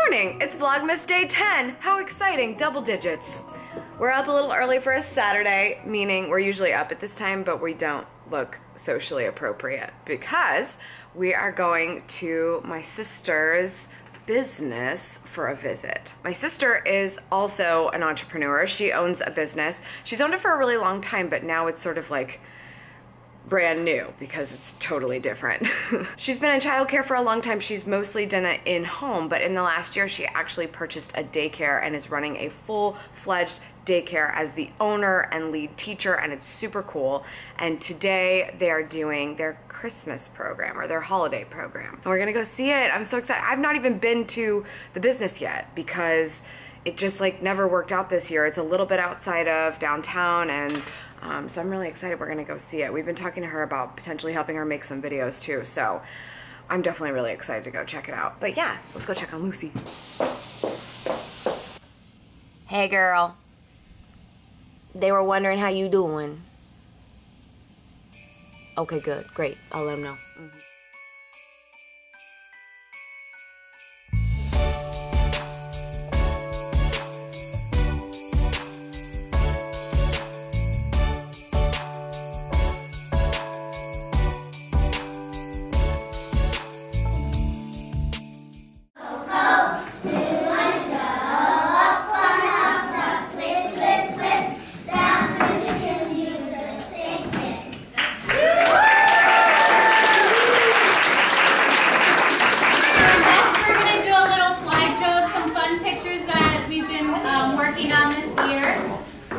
morning! It's Vlogmas day 10. How exciting, double digits. We're up a little early for a Saturday, meaning we're usually up at this time, but we don't look socially appropriate because we are going to my sister's business for a visit. My sister is also an entrepreneur. She owns a business. She's owned it for a really long time, but now it's sort of like brand new because it's totally different. She's been in childcare for a long time. She's mostly done it in home, but in the last year she actually purchased a daycare and is running a full-fledged daycare as the owner and lead teacher, and it's super cool. And today they are doing their Christmas program or their holiday program. And we're gonna go see it. I'm so excited. I've not even been to the business yet because it just like never worked out this year. It's a little bit outside of downtown, and so I'm really excited we're gonna go see it. We've been talking to her about potentially helping her make some videos too, so I'm definitely really excited to go check it out. But yeah, let's go check on Lucy. Hey girl. They were wondering how you doing. Okay, good, great. I'll let them know. Working on this year. So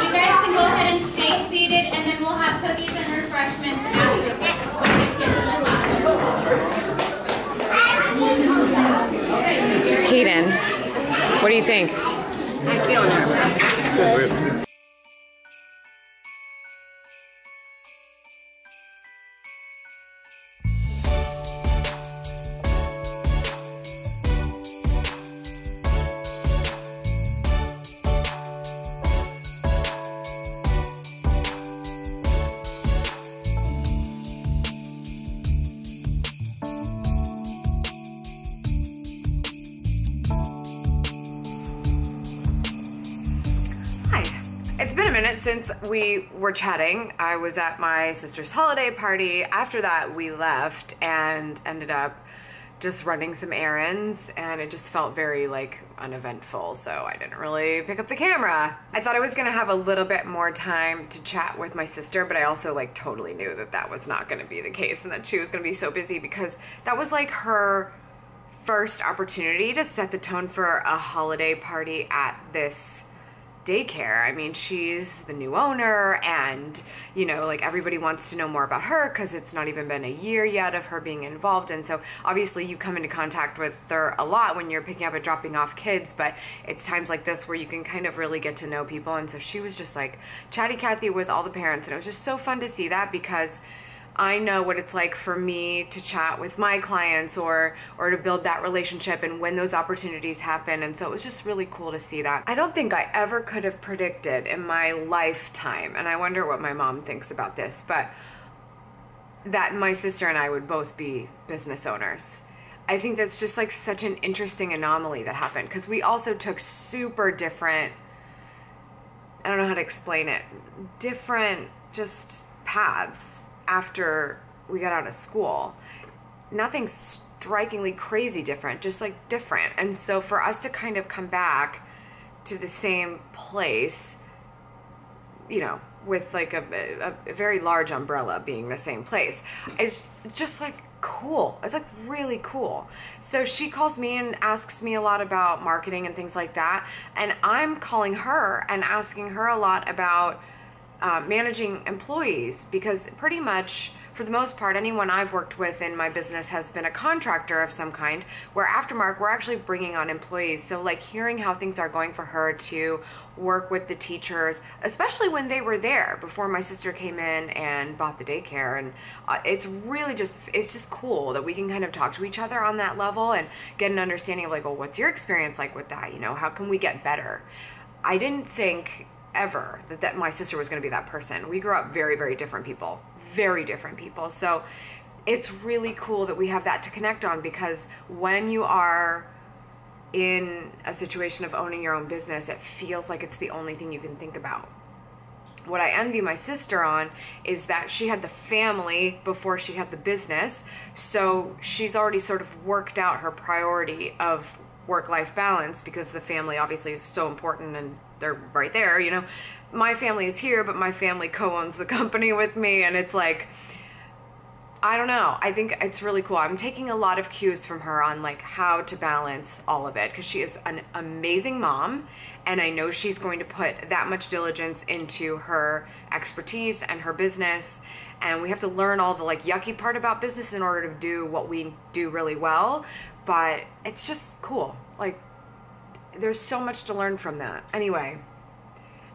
you guys can go ahead and stay seated, and then we'll have cookies and refreshments after. Let's go get kids in the classroom. Kaden, what do you think? I feel nervous. It's been a minute since we were chatting. I was at my sister's holiday party. After that, we left and ended up just running some errands, and it just felt very like uneventful, so I didn't really pick up the camera. I thought I was gonna have a little bit more time to chat with my sister, but I also like totally knew that that was not gonna be the case and that she was gonna be so busy because that was like her first opportunity to set the tone for a holiday party at this daycare. I mean, she's the new owner, and you know, like everybody wants to know more about her because it's not even been a year yet of her being involved, and so obviously you come into contact with her a lot when you're picking up and dropping off kids, but it's times like this where you can kind of really get to know people. And so she was just like chatty Cathy with all the parents, and it was just so fun to see that because I know what it's like for me to chat with my clients or to build that relationship and when those opportunities happen. And so it was just really cool to see that. I don't think I ever could have predicted in my lifetime, and I wonder what my mom thinks about this, but that my sister and I would both be business owners. I think that's just like such an interesting anomaly that happened because we also took super different, I don't know how to explain it, different just paths after we got out of school. Nothing strikingly crazy different, just like different. And so for us to kind of come back to the same place, you know, with like a very large umbrella being the same place, it's just like cool. It's like really cool. So she calls me and asks me a lot about marketing and things like that. And I'm calling her and asking her a lot about managing employees, because pretty much for the most part anyone I've worked with in my business has been a contractor of some kind, where aftermarket we're actually bringing on employees. So like hearing how things are going for her to work with the teachers, especially when they were there before my sister came in and bought the daycare, and it's really just, it's just cool that we can kind of talk to each other on that level and get an understanding of like, well, what's your experience like with that? You know, how can we get better? I didn't think ever that my sister was going to be that person. We grew up very, very different people. So it's really cool that we have that to connect on, because when you are in a situation of owning your own business, it feels like it's the only thing you can think about. What I envy my sister on is that she had the family before she had the business, so she's already sort of worked out her priority of work-life balance, because the family obviously is so important and they're right there, you know. My family is here, but my family co-owns the company with me, and it's like, I don't know. I think it's really cool. I'm taking a lot of cues from her on like how to balance all of it, because she is an amazing mom, and I know she's going to put that much diligence into her expertise and her business, and we have to learn all the like yucky part about business in order to do what we do really well. But it's just cool. Like, there's so much to learn from that. Anyway,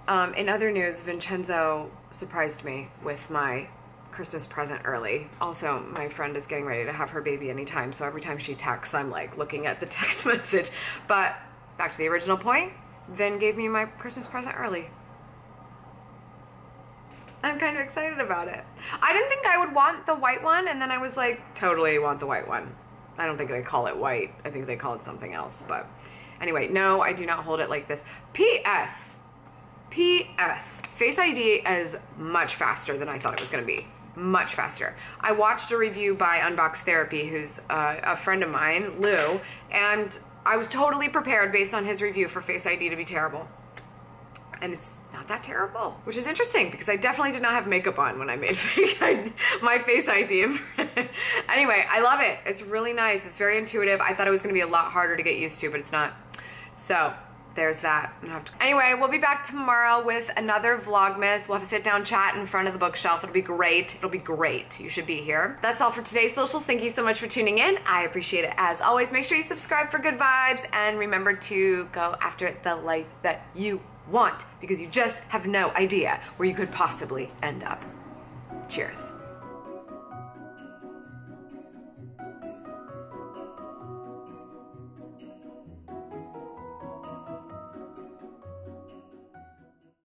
in other news, Vincenzo surprised me with my Christmas present early. Also, my friend is getting ready to have her baby anytime, so every time she texts, I'm like looking at the text message. But back to the original point, Vin gave me my Christmas present early. I'm kind of excited about it. I didn't think I would want the white one, and then I was like, totally want the white one. I don't think they call it white. I think they call it something else. But anyway, no, I do not hold it like this. P.S. Face ID is much faster than I thought it was going to be. Much faster. I watched a review by Unbox Therapy, who's a friend of mine, Lou, and I was totally prepared based on his review for Face ID to be terrible. And it's not that terrible, which is interesting because I definitely did not have makeup on when I made my Face ID. Anyway, I love it. It's really nice. It's very intuitive. I thought it was going to be a lot harder to get used to, but it's not. So there's that. Anyway, we'll be back tomorrow with another Vlogmas. We'll have a sit-down chat in front of the bookshelf. It'll be great. It'll be great. You should be here. That's all for today's socials. Thank you so much for tuning in. I appreciate it as always. Make sure you subscribe for good vibes, and remember to go after the life that you want, because you just have no idea where you could possibly end up. Cheers.